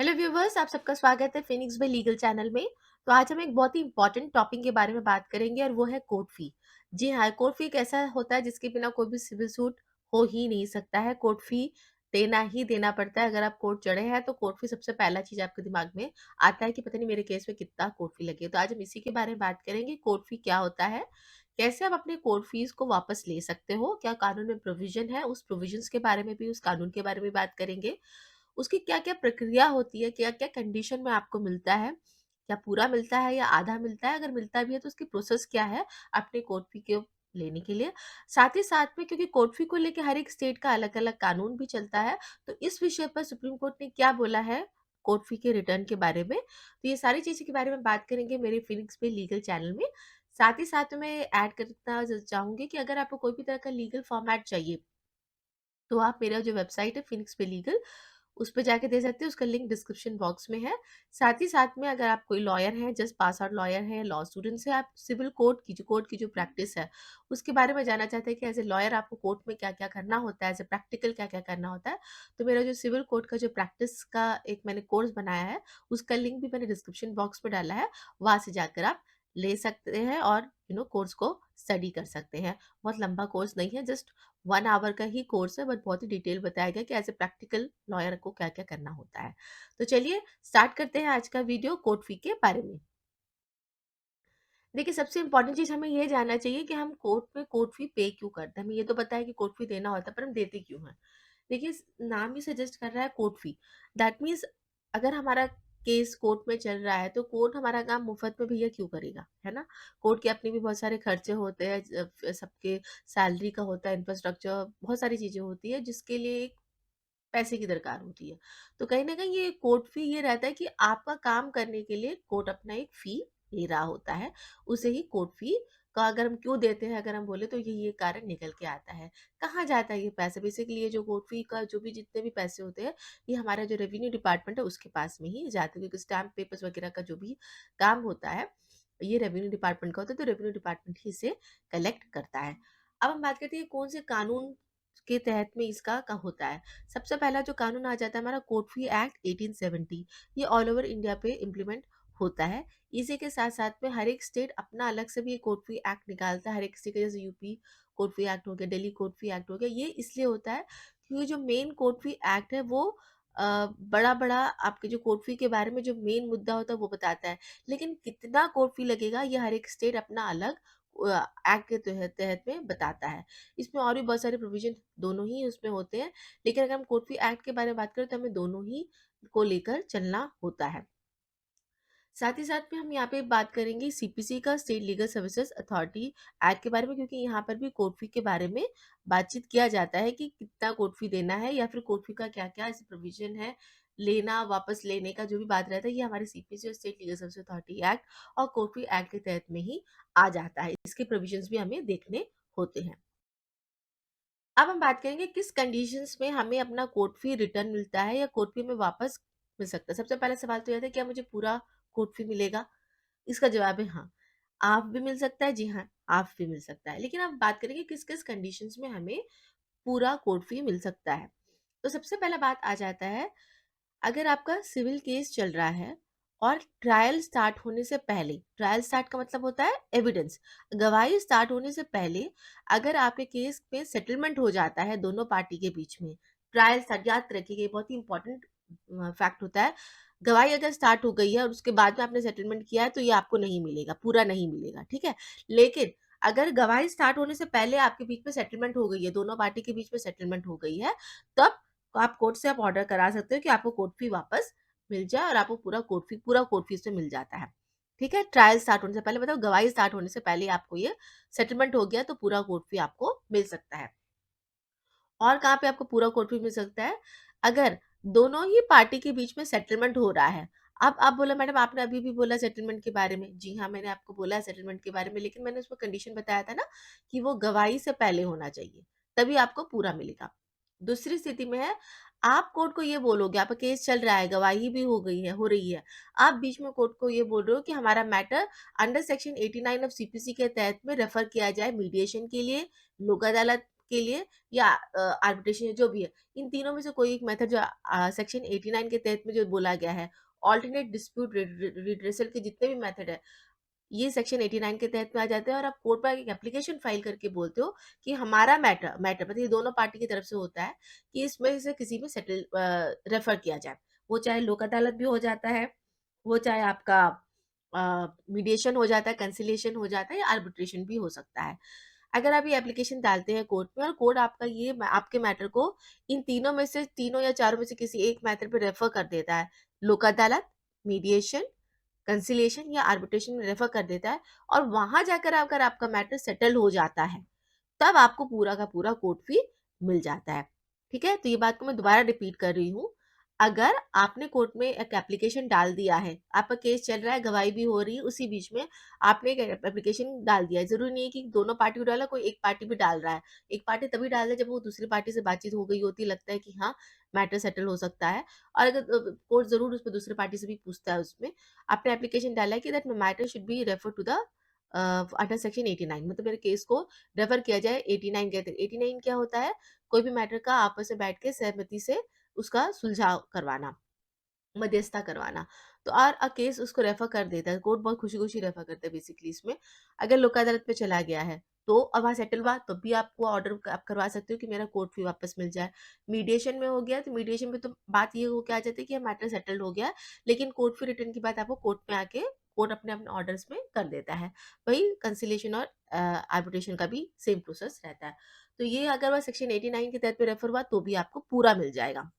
Hello viewers, आप सबका स्वागत है फिनिक्स बाय लीगल चैनल में। तो आज हम एक बहुत ही इंपॉर्टेंट टॉपिक के बारे में बात करेंगे और वो है कोर्ट फी। जी हाँ, कोर्ट फी एक ऐसा होता है जिसके बिना कोई भी सिविल सूट हो ही नहीं सकता है। कोर्ट फी देना ही देना पड़ता है। अगर आप कोर्ट चढ़े हैं तो कोर्ट फी सबसे पहला चीज आपके दिमाग में आता है कि पता नहीं मेरे केस में कितना कोर्ट फी लगे। तो आज हम इसी के बारे में बात करेंगे, कोर्ट फी क्या होता है, कैसे आप अपने कोर्ट फीस को वापस ले सकते हो, क्या कानून में प्रोविजन है, उस प्रोविजंस के बारे में भी, उस कानून के बारे में बात करेंगे। उसकी क्या-क्या प्रक्रिया होती है, क्या-क्या कंडीशन में आपको मिलता है, क्या पूरा मिलता है या आधा मिलता है, अगर मिलता भी है तो उसकी प्रोसेस क्या है अपने कोर्ट फी को लेने के लिए। साथ ही साथ में क्योंकि कोर्ट फी को लेके हर एक स्टेट का अलग-अलग कानून भी चलता है, तो इस विषय पर सुप्रीम कोर्ट ने क्या बोला है कोर्ट फी के रिटर्न के बारे में। तो ये सारी चीज़ें के बारे में बात करेंगे मेरे फिनिक्स पे लीगल चैनल में। साथ ही साथ में ऐड करना चाहूँगी कि अगर आपको कोई भी तरह का लीगल फॉर्मेट चाहिए, तो आप मेरा जो वेबसाइट है फिनिक्स पे लीगल, उस पे जाके दे सकते हैं, उसका लिंक डिस्क्रिप्शन बॉक्स में है। साथ ही साथ में अगर आप कोई लॉयर हैं, जस्ट पास आउट लॉयर हैं, लॉ स्टूडेंट्स हैं, आप सिविल कोर्ट की जो प्रैक्टिस है, उसके बारे में जानना चाहते हैं कि एज़ ए लॉयर आपको कोर्ट में क्या-क्या करना होता है, एज़ ए प्रैक्टिकल क्या-क्या करना होता है। तो मेरा जो सिविल कोर्ट का जो प्रैक्टिस का एक मैंने कोर्स बनाया है, उसका लिंक भी मैंने डिस्क्रिप्शन बॉक्स में डाला है, वहाँ से जाकर आप ले सकते हैं और कोर्स को स्टडी कर सकते हैं। बहुत लंबा कोर्स नहीं है, जस्ट 1 आवर का ही कोर्स है, बट बहुत ही डिटेल बताया गया कि एज़ ए प्रैक्टिकल लॉयर को क्या-क्या करना होता है। तो चलिए स्टार्ट करते हैं आज का वीडियो कोर्ट फी के बारे में। देखिए, सबसे इम्पोर्टेंट चीज़ हमें ये जानना चाहिए कि हम कोर्ट में कोर्ट फी पे क्यों करते हैं। हमें ये तो पता है कि कोर्ट फी देना होता है, पर हम देते क्यों हैं? देखिए, नाम ही सजेस्ट कर रहा है कोर्ट फी। दैट मीन्स अगर हमारा केस कोर्ट में चल रहा है तो कोर्ट हमारा काम मुफ्त में भैया क्यों करेगा, है ना? कोर्ट के अपने भी बहुत सारे खर्चे होते हैं, सबके सैलरी का होता है, इंफ्रास्ट्रक्चर, बहुत सारी चीज़ें होती है जिसके लिए एक पैसे की दरकार होती है। तो कहीं न कहीं ये कोर्ट फी ये रहता है कि आपका काम करने के लिए कोर्ट अपना एक फी ले रहा होता है। उसे ही कोर्ट फी का अगर हम क्यों देते हैं, अगर हम बोले तो ये कारण निकल के आता है। कहाँ जाता है ये पैसा? बेसिकली ये जो कोर्ट फी का जो भी जितने भी पैसे होते हैं, ये हमारा जो रेवेन्यू डिपार्टमेंट है उसके पास में ही जाते हैं, क्योंकि स्टैम्प पेपर्स वगैरह का जो भी काम होता है, ये रेवेन्यू डिपार्टमेंट का होता है, तो रेवेन्यू डिपार्टमेंट ही इसे कलेक्ट करता है। अब हम बात करते हैं कौन से कानून के तहत में इसका का होता है। सबसे पहला जो कानून आ जाता है हमारा कोर्ट फी एक्ट 1870। ये ऑल ओवर इंडिया पे इम्प्लीमेंट होता है। इसी के साथ साथ में हर एक स्टेट अपना अलग से भी कोर्ट फी एक्ट निकालता है। हर एक स्टेट का जैसे यूपी कोर्ट फी एक्ट हो गया, दिल्ली कोर्ट फी एक्ट हो गया। ये इसलिए होता है क्योंकि जो मेन कोर्ट फी एक्ट है वो बड़ा बड़ा आपके जो कोर्ट फी के बारे में जो मेन मुद्दा होता है वो बताता है। लेकिन कितना कोर्ट फी लगेगा ये हर एक स्टेट अपना अलग एक्ट के तहत तहत में बताता है। इसमें और भी बहुत सारे प्रोविजन दोनों ही उसमें होते हैं, लेकिन अगर हम कोर्ट फी एक्ट के बारे में बात करें तो हमें दोनों ही को लेकर चलना होता है। साथ ही साथ में हम यहाँ पे बात करेंगे सीपीसी का, state legal services authority act के बारे में, क्योंकि यहाँ पर भी कोर्ट फी के बारे में बातचीत किया जाता है कि कितना कोर्ट फी देना है या फिर कोर्ट फी का क्या-क्या ऐसे प्रोविजन है, लेना, वापस लेने का जो भी बात रहता है, ये हमारे सीपीसी और state legal services authority act और कोर्ट फी एक्ट के तहत में ही आ जाता है। इसके प्रोविजंस भी हमें देखने होते हैं। अब हम बात करेंगे किस कंडीशंस में हमें अपना कोर्ट फी रिटर्न मिलता है या कोर्ट फी में वापस मिल सकता है। सबसे पहला सवाल तो यह था, क्या मुझे पूरा कोर्ट फी मिलेगा? इसका जवाब है हाँ। हाफ भी मिल सकता है, जी हाँ, हाफ भी मिल सकता है। लेकिन अब बात करेंगे किस-किस कंडीशंस में हमें पूरा कोर्ट फी मिल सकता है। तो सबसे पहला बात आ जाता है, अगर आपका सिविल केस चल रहा है और ट्रायल स्टार्ट होने से पहले, ट्रायल स्टार्ट का मतलब होता है एविडेंस, गवाही स्टार्ट होने से पहले अगर आपके केस में सेटलमेंट हो जाता है दोनों पार्टी के बीच में, ट्रायल स्टार्ट, याद रखिए ये बहुत ही इंपॉर्टेंट फैक्ट होता है। गवाही अगर स्टार्ट हो गई है और उसके बाद में आपने सेटलमेंट किया है तो ये आपको नहीं मिलेगा, पूरा नहीं मिलेगा, ठीक है। लेकिन अगर गवाही स्टार्ट होने से पहले आपके बीच में सेटलमेंट हो गई है, दोनों पार्टी के बीच में सेटलमेंट हो गई है, तब तो आप कोर्ट से आप ऑर्डर करा सकते हो कि आपको कोर्ट फी वापस मिल जाए और आपको पूरा कोर्ट फी उसमें मिल जाता है। ठीक है? ट्रायल स्टार्ट होने से पहले, मतलब गवाही स्टार्ट होने से पहले आपको ये सेटलमेंट हो गया तो पूरा कोर्ट फी आपको मिल सकता है। और कहाँ पे आपको पूरा कोर्ट फी मिल सकता है? अगर दोनों ही पार्टी के बीच में सेटलमेंट हो रहा है। अब आप बोला मैडम आपने अभी भी बोला सेटलमेंट के बारे में। जी हाँ, मैंने आपको बोला है सेटलमेंट के बारे में, लेकिन मैंने उसमें कंडीशन बताया था ना कि वो गवाही से पहले होना चाहिए, तभी आपको पूरा मिलेगा। दूसरी स्थिति में है, आप कोर्ट को ये बोलोगे, आपका केस चल रहा है, गवाही भी हो गई है, हो रही है। आप बीच में कोर्ट को ये बोल रहे हो कि हमारा matter under section 89 of CPC के तहत में रेफर किया जाए मीडिएशन के लिए, लोक अदालत के लिए या आर्बिट्रेशन जो भी है, इन तीनों में से कोई एक मेथड जो सेक्शन 89 के तहत में जो बोला गया है, अल्टरनेट डिस्प्यूट रिड्रेसल के जितने भी मेथड है, ये सेक्शन 89 के तहत में आ जाते हैं और आप कोर्ट में आके एक एप्लीकेशन फाइल करके बोलते हो कि हमारा मैटर मैटर मतलब ये दोनों पार्टी की तरफ से होता है कि इसमें से किसी में सेटल रेफर किया जाए। वो चाहे लोक अदालत भी हो जाता है, वो चाहे आपका मीडिएशन हो जाता है, कंसिलिएशन हो जाता है या आर्बिट्रेशन भी हो सकता है। अगर आप ये एप्लीकेशन डालते हैं कोर्ट में और कोर्ट आपका ये आपके मैटर को इन तीनों में से तीनों या चारों में से किसी एक मैटर पे रेफर कर देता है, लोक अदालत, मीडिएशन, कंसिलिएशन या आर्बिट्रेशन में रेफर कर देता है और वहां जाकर अगर आपका मैटर सेटल हो जाता है, तब आपको पूरा का पूरा कोर्ट फी मिल जाता है। ठीक है? तो ये बात को मैं दोबारा रिपीट कर रही हूँ। अगर आपने कोर्ट में एक एप्लीकेशन डाल दिया है, आपका केस चल रहा है, गवाही भी हो रही है, उसी बीच में आपने एक एप्लीकेशन डाल दिया है। ज़रूरी नहीं है कि दोनों पार्टी को डाला, कोई एक पार्टी भी डाल रहा है। एक पार्टी तभी डाल रहा है जब वो दूसरी पार्टी से बातचीत हो गई होती है, लगता है कि हाँ, मैटर सेटल हो सकता है और अगर कोर्ट ज़रूर उसमें दूसरी पार्टी से भी पूछता है उसमें। आपने एप्लीकेशन डाला है कि that matter should be refer to the under section 89 मतलब मेरे केस को रेफर किया जाए 89 के तहत। 89 क्या होता है? कोई भी मैटर का आपस में बैठ के सहमति से उसका सुलझाव करवाना, मध्यस्थता करवाना। तो और केस उसको रेफर कर देता है, कोर्ट बहुत खुशी-खुशी रेफर करता है बेसिकली इसमें। अगर लोक अदालत में चला गया है, तो अब वहाँ सेटल हुआ तब भी आपको ऑर्डर आप करवा सकते हो कि मेरा कोर्ट फी वापस मिल जाए। मीडिएशन में हो गया तो मीडिएशन में तो बात ये हो के आ जाती है कि मैटर सेटल्ड हो गया है, लेकिन कोर्ट फी रिटर्न की बात आपको कोर्ट में आके कोर्ट अपने-अपने ऑर्डर्स में कर देता है। वही कंसिलिएशन और आर्बिट्रेशन का भी सेम प्रोसेस रहता है। तो ये अगर वह सेक्शन 89 के तहत पे रेफर हुआ तो भी आपको पूरा मिल जाएगा।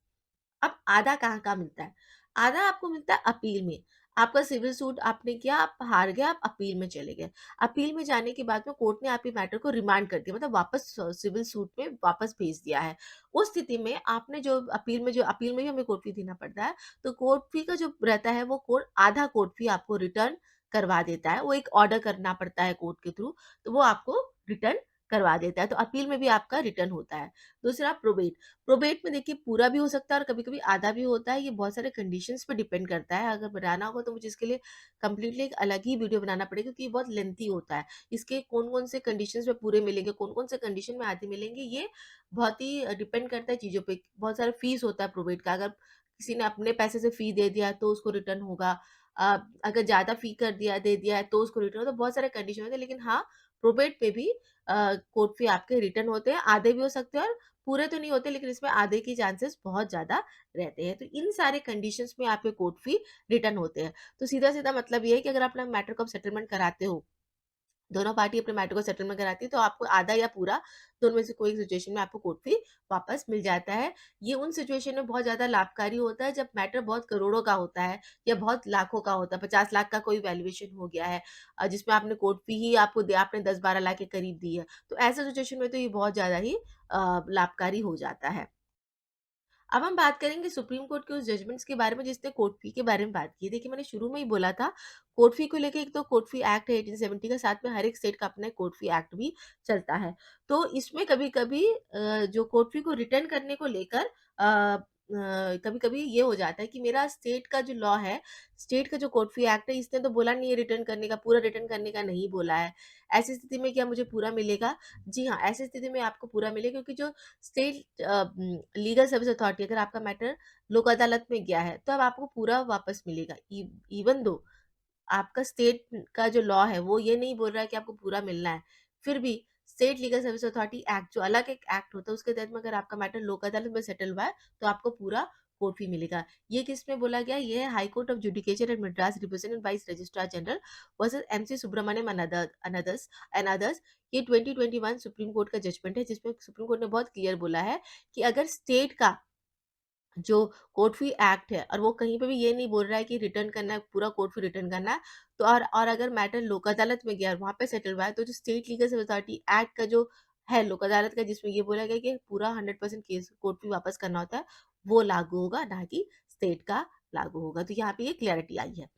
अब आधा कहाँ-कहाँ मिलता है? आधा आपको मिलता है अपील में। आपका सिविल सूट आपने किया, आप हार गए, आप अपील में चले गए। अपील में जाने के बाद में कोर्ट ने आपके मैटर को रिमांड कर दिया मतलब वापस सिविल सूट में वापस भेज दिया है। उस स्थिति में आपने जो अपील में भी हमें कोर्ट फी देना पड़ता है, तो कोर्ट फी का जो रहता है वो कोर्ट आधा कोर्ट फी आपको रिटर्न करवा देता है। वो एक ऑर्डर करना पड़ता है कोर्ट के थ्रू, तो वो आपको रिटर्न करवा देता है। तो अपील में भी आपका रिटर्न होता है। दूसरा प्रोबेट। प्रोबेट में देखिए पूरा भी हो सकता है और कभी-कभी आधा भी होता है, ये बहुत सारे कंडीशंस पे डिपेंड करता है। अगर बनाना होगा तो मुझे इसके लिए कंप्लीटली एक अलग ही वीडियो बनाना पड़ेगा क्योंकि ये बहुत लेंथी होता है। इसके कौन-कौन से कंडीशंस में पूरे मिलेंगे, कौन-कौन से कंडीशन में आधे मिलेंगे, ये बहुत ही डिपेंड करता है चीज़ों पे। बहुत सारा फीस होता है प्रोबेट का, अगर किसी ने अपने पैसे से फी दे दिया तो उसको रिटर्न होगा। अगर ज़्यादा फी कर दिया दे दिया है तो उसको रिटर्न होगा, तो बहुत सारे कंडीशन होते हैं। लेकिन हाँ, प्रोबेट पे भी कोर्ट फी आपके रिटर्न होते हैं, आधे भी हो सकते हैं और पूरे तो नहीं होते लेकिन इसमें आधे के चांसेस बहुत ज़्यादा रहते हैं। तो इन सारे कंडीशंस में आपके कोर्ट फी रिटर्न होते हैं। तो सीधा-सीधा मतलब ये है कि अगर आप अपना मैटर को आप सेटलमेंट कराते हो, दोनों पार्टी अपने मैटर को सेटलमेंट कराती है तो आपको आधा या पूरा दोनों में से कोई एक सिचुएशन में आपको कोर्ट फी वापस मिल जाता है। ये उन सिचुएशन में बहुत ज़्यादा लाभकारी होता है जब मैटर बहुत करोड़ों का होता है या बहुत लाखों का होता है। 50 लाख का कोई वैल्यूएशन हो गया है जिसमें आपने कोर्ट फी ही आपने 10-12 लाख के करीब दी है। तो ऐसे सिचुएशन में तो ये बहुत ज़्यादा ही लाभकारी हो जाता है। अब हम बात करेंगे सुप्रीम कोर्ट के उस जजमेंट्स के बारे में जिसने कोर्ट फी के बारे में बात की। देखिए मैंने शुरू में ही बोला था कोर्ट फी को लेके एक तो कोर्ट फी एक्ट है 1870 का, साथ में हर एक स्टेट का अपना कोर्ट फी एक्ट भी चलता है। तो इसमें कभी-कभी जो कोर्ट फी को रिटर्न करने को लेकर कभी-कभी ये हो जाता है कि मेरा स्टेट का जो लॉ है, स्टेट का जो कोर्ट फी एक्ट है इसने तो बोला नहीं है रिटर्न करने का, पूरा रिटर्न करने का नहीं बोला है। ऐसी स्थिति में क्या मुझे पूरा मिलेगा? जी हाँ, ऐसी स्थिति में आपको पूरा मिलेगा क्योंकि जो स्टेट लीगल सर्विस अथॉरिटी अगर आपका मैटर लोक अदालत में गया है, तो अब आपको पूरा वापस मिलेगा। इवन दो आपका स्टेट का जो लॉ है, वो ये नहीं बोल रहा है कि आपको पूरा मिलना है। फिर भी state legal service authority act जो अलग एक एक्ट होता है, उसके तहत में अगर आपका मैटर लोक अदालत में सेटल हुआ है, तो आपको पूरा कोर्ट फी मिलेगा। ये किसमें बोला गया है? ये है high court of judicature at Madras represented by registrar general versus MC Subramaniam and others. ये 2021 सुप्रीम कोर्ट का जजमेंट है, जिसमें सुप्रीम कोर्ट ने बहुत क्लियर बोला है कि अगर स्टेट का जो कोर्ट फी एक्ट है और वो कहीं पे भी ये नहीं बोल रहा है कि रिटर्न करना है, पूरा कोर्ट फी रिटर्न करना है, तो और अगर मैटर लोक अदालत में गया और वहाँ पे सेटल हुआ है, तो जो state legal service authority act का जो है लोक अदालत का जिसमें ये बोला गया है कि पूरा 100% केस कोर्ट फी वापस करना होता है, वो लागू होगा, ना कि स्टेट का लागू होगा। तो यहाँ पे ये क्लैरिटी आई है।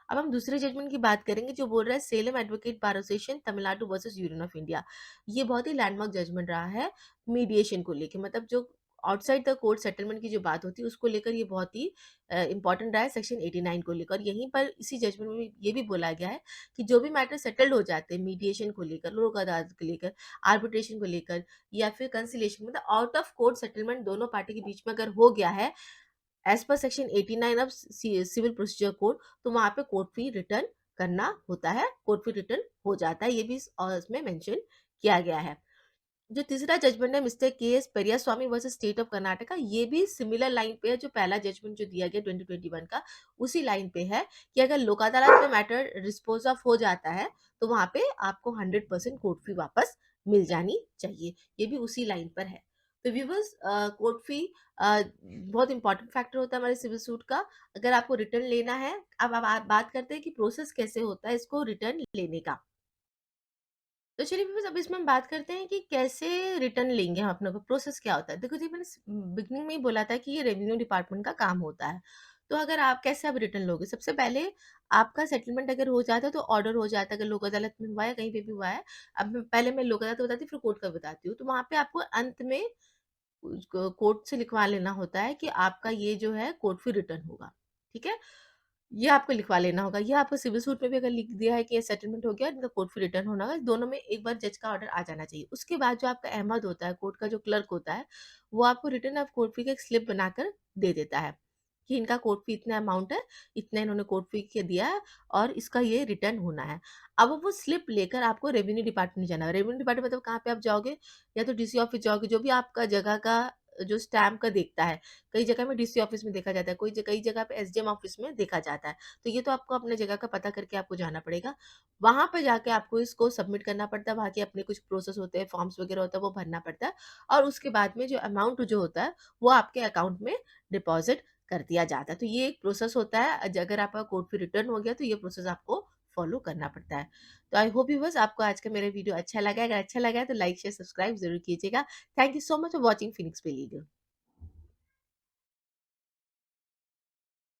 अब हम दूसरे जजमेंट की बात करेंगे जो बोल रहा है Salem advocate bar association Tamil Nadu versus union of India. ये बहुत ही लैंडमार्क जजमेंट रहा है मीडिएशन को लेके मतलब जो आउटसाइड द कोर्ट सेटलमेंट की जो बात होती है उसको लेकर ये बहुत ही इंपॉर्टेंट रहा है सेक्शन 89 को लेकर। यहीं पर इसी जजमेंट में ये भी बोला गया है कि जो भी मैटर सेटल्ड हो जाते हैं मीडिएशन को लेकर, लोक अदालत को लेकर, आर्बिट्रेशन को लेकर या फिर कंसिलिएशन, मतलब आउट ऑफ कोर्ट सेटलमेंट दोनों पार्टी के बीच में अगर हो गया है as per section 89 of civil procedure code, तो वहां पे कोर्ट फी रिटर्न करना होता है, कोर्ट फी रिटर्न हो जाता है। ये भी इसमें मेंशन किया गया है। जो तीसरा जजमेंट है mister K S Periyaswamy versus state of Karnataka, ये भी सिमिलर लाइन पे है जो पहला जजमेंट जो दिया गया 2021 का, उसी लाइन पे है कि अगर लोक अदालत में मैटर डिस्पोज ऑफ हो जाता है तो वहां पे आपको 100% कोर्ट फी वापस मिल जानी चाहिए। ये भी उसी लाइन पर है। तो व्यूवर्स, कोर्ट फी बहुत इंपॉर्टेंट फैक्टर होता है हमारे सिविल सूट का। अगर आपको रिटर्न लेना है, अब आप बात करते हैं कि प्रोसेस कैसे होता है इसको रिटर्न लेने का। तो चलिए बस अब इसमें हम बात करते हैं कि कैसे रिटर्न लेंगे हम अपने को, प्रोसेस क्या होता है। देखो जी, मैंने बिगनिंग में ही बोला था कि ये रेवेन्यू डिपार्टमेंट का काम होता है। तो अगर आप कैसे अब रिटर्न लोगे, सबसे पहले आपका सेटलमेंट अगर हो जाता है तो ऑर्डर हो जाता है, अगर लोक अदालत में हुआ है कहीं पे भी हुआ है। पहले मैं लोक अदालत बताती हूँ फिर कोर्ट का बताती हूँ। तो वहां पे आपको अंत में उसको कोर्ट से लिखवा लेना होता है कि आपका ये जो है कोर्ट फी रिटर्न होगा। ठीक है, ये आपको लिखवा लेना होगा। ये आपको सिविल सूट में भी अगर लिख दिया है कि ये सेटलमेंट हो गया, इनका कोर्ट फी रिटर्न होना होगा, दोनों में एक बार जज का ऑर्डर आ जाना चाहिए। उसके बाद जो आपका अहमद होता है, कोर्ट का जो क्लर्क होता है, वो आपको रिटर्न ऑफ कोर्ट फी का एक स्लिप बनाकर दे देता है कि इनका कोर्ट फी इतना अमाउंट है, इतना इन्होंने कोर्ट फी के दिया है और इसका ये रिटर्न होना है। अब वो स्लिप लेकर आपको रेवेन्यू डिपार्टमेंट जाना है। रेवेन्यू डिपार्टमेंट मतलब कहाँ पे आप जाओगे, या तो डीसी ऑफिस जाओगे, जो भी आपका जगह का जो स्टैम्प का देखता है। कई जगह में डीसी ऑफिस में देखा जाता है, कई जगह पे एसडीएम ऑफिस में देखा जाता है। तो ये तो आपको अपने जगह का पता करके आपको जाना पड़ेगा। वहाँ पे जाके आपको इसको सबमिट करना पड़ता है, वहाँ के अपने कुछ प्रोसेस होते हैं, फॉर्म्स वगैरह होता है, वो भरना पड़ता है और उसके बाद में जो अमाउंट जो होता है, वो आपके अकाउंट में डिपॉज़िट कर दिया जाता है। तो ये एक प्रोसेस होता है। अगर आपका कोर्ट फी रिटर्न हो गया तो ये प्रोसेस आपको फॉलो करना पड़ता है। तो आई होप व्यूअर्स आपको आज का मेरा वीडियो अच्छा लगा है। अगर अच्छा लगा है तो लाइक, शेयर, सब्सक्राइब ज़रूर कीजिएगा। Thank you so much for watching Phoenix पे लीगल।